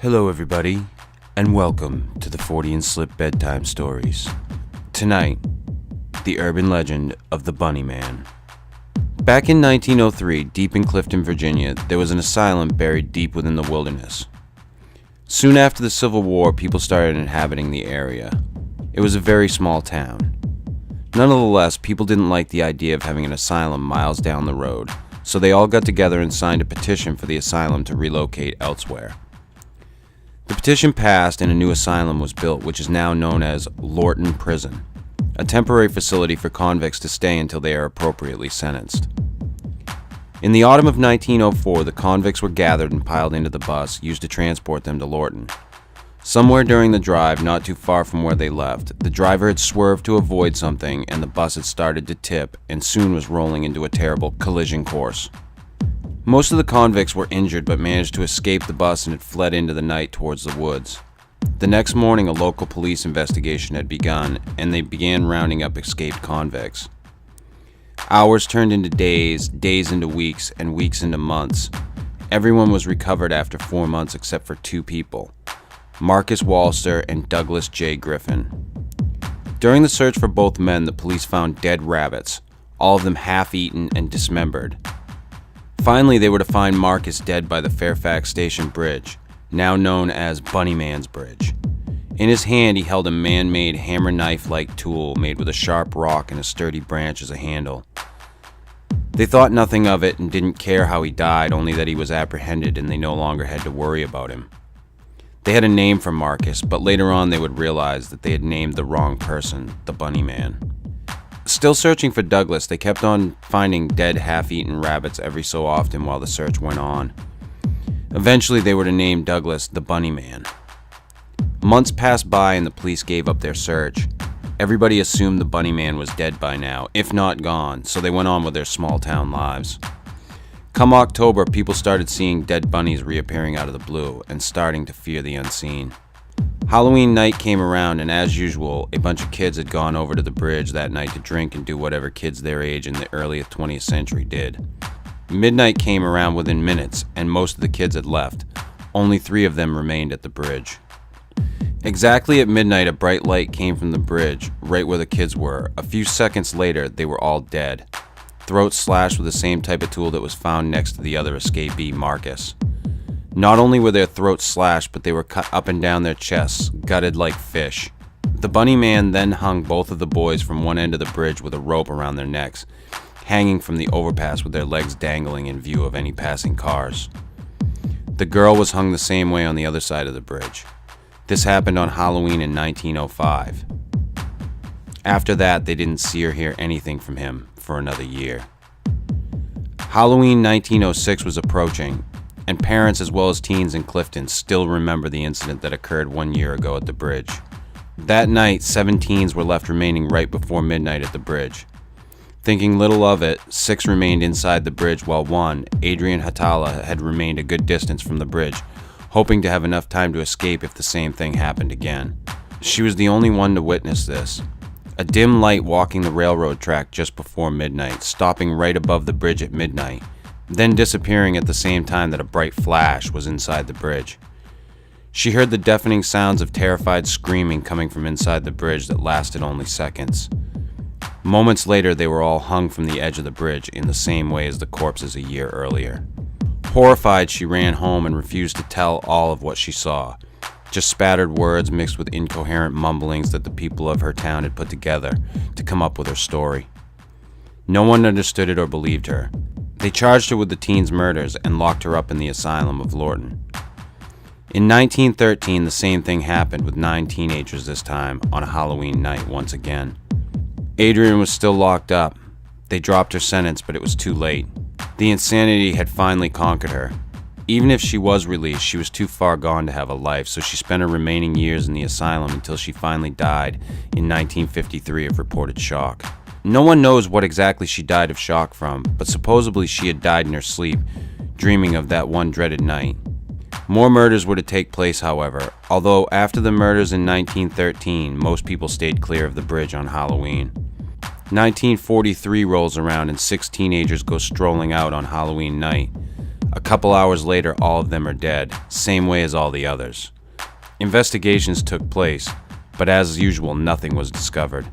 Hello everybody, and welcome to the 40 and Slip Bedtime Stories. Tonight, the urban legend of the Bunnyman. Back in 1903, deep in Clifton, Virginia, there was an asylum buried deep within the wilderness. Soon after the Civil War, people started inhabiting the area. It was a very small town. Nonetheless, people didn't like the idea of having an asylum miles down the road, so they all got together and signed a petition for the asylum to relocate elsewhere. The petition passed and a new asylum was built, which is now known as Lorton Prison, a temporary facility for convicts to stay until they are appropriately sentenced. In the autumn of 1904, the convicts were gathered and piled into the bus used to transport them to Lorton. Somewhere during the drive, not too far from where they left, the driver had swerved to avoid something and the bus had started to tip and soon was rolling into a terrible collision course. Most of the convicts were injured but managed to escape the bus and had fled into the night towards the woods. The next morning, a local police investigation had begun and they began rounding up escaped convicts. Hours turned into days, days into weeks, and weeks into months. Everyone was recovered after 4 months except for two people, Marcus Walster and Douglas J. Griffin. During the search for both men, the police found dead rabbits, all of them half-eaten and dismembered. Finally, they were to find Marcus dead by the Fairfax Station Bridge, now known as Bunnyman's Bridge. In his hand, he held a man-made hammer knife-like tool made with a sharp rock and a sturdy branch as a handle. They thought nothing of it and didn't care how he died, only that he was apprehended and they no longer had to worry about him. They had a name for Marcus, but later on they would realize that they had named the wrong person, the Bunnyman. Still searching for Douglas, they kept on finding dead half-eaten rabbits every so often while the search went on. Eventually they were to name Douglas the Bunnyman. Months passed by and the police gave up their search. Everybody assumed the Bunnyman was dead by now, if not gone, so they went on with their small-town lives. Come October, people started seeing dead bunnies reappearing out of the blue and starting to fear the unseen. Halloween night came around and as usual, a bunch of kids had gone over to the bridge that night to drink and do whatever kids their age in the early 20th century did. Midnight came around within minutes and most of the kids had left. Only 3 of them remained at the bridge. Exactly at midnight, a bright light came from the bridge, right where the kids were. A few seconds later, they were all dead. Throats slashed with the same type of tool that was found next to the other escapee, Marcus. Not only were their throats slashed, but they were cut up and down their chests, gutted like fish. The Bunnyman then hung both of the boys from one end of the bridge with a rope around their necks, hanging from the overpass with their legs dangling in view of any passing cars. The girl was hung the same way on the other side of the bridge. This happened on Halloween in 1905. After that, they didn't see or hear anything from him for another year. Halloween 1906 was approaching, and parents as well as teens in Clifton still remember the incident that occurred 1 year ago at the bridge. That night, 7 teens were left remaining right before midnight at the bridge. Thinking little of it, 6 remained inside the bridge while one, Adrian Hatala, had remained a good distance from the bridge, hoping to have enough time to escape if the same thing happened again. She was the only one to witness this. A dim light walking the railroad track just before midnight, stopping right above the bridge at midnight, then disappearing at the same time that a bright flash was inside the bridge. She heard the deafening sounds of terrified screaming coming from inside the bridge that lasted only seconds. Moments later, they were all hung from the edge of the bridge in the same way as the corpses a year earlier. Horrified, she ran home and refused to tell all of what she saw, just spattered words mixed with incoherent mumblings that the people of her town had put together to come up with her story. No one understood it or believed her. They charged her with the teens' murders and locked her up in the asylum of Lorton. In 1913, the same thing happened with 9 teenagers this time on a Halloween night once again. Adrian was still locked up. They dropped her sentence, but it was too late. The insanity had finally conquered her. Even if she was released, she was too far gone to have a life, so she spent her remaining years in the asylum until she finally died in 1953 of reported shock. No one knows what exactly she died of shock from, but supposedly she had died in her sleep, dreaming of that one dreaded night. More murders were to take place, however, although after the murders in 1913, most people stayed clear of the bridge on Halloween. 1943 rolls around and 6 teenagers go strolling out on Halloween night. A couple hours later, all of them are dead, same way as all the others. Investigations took place, but as usual, nothing was discovered.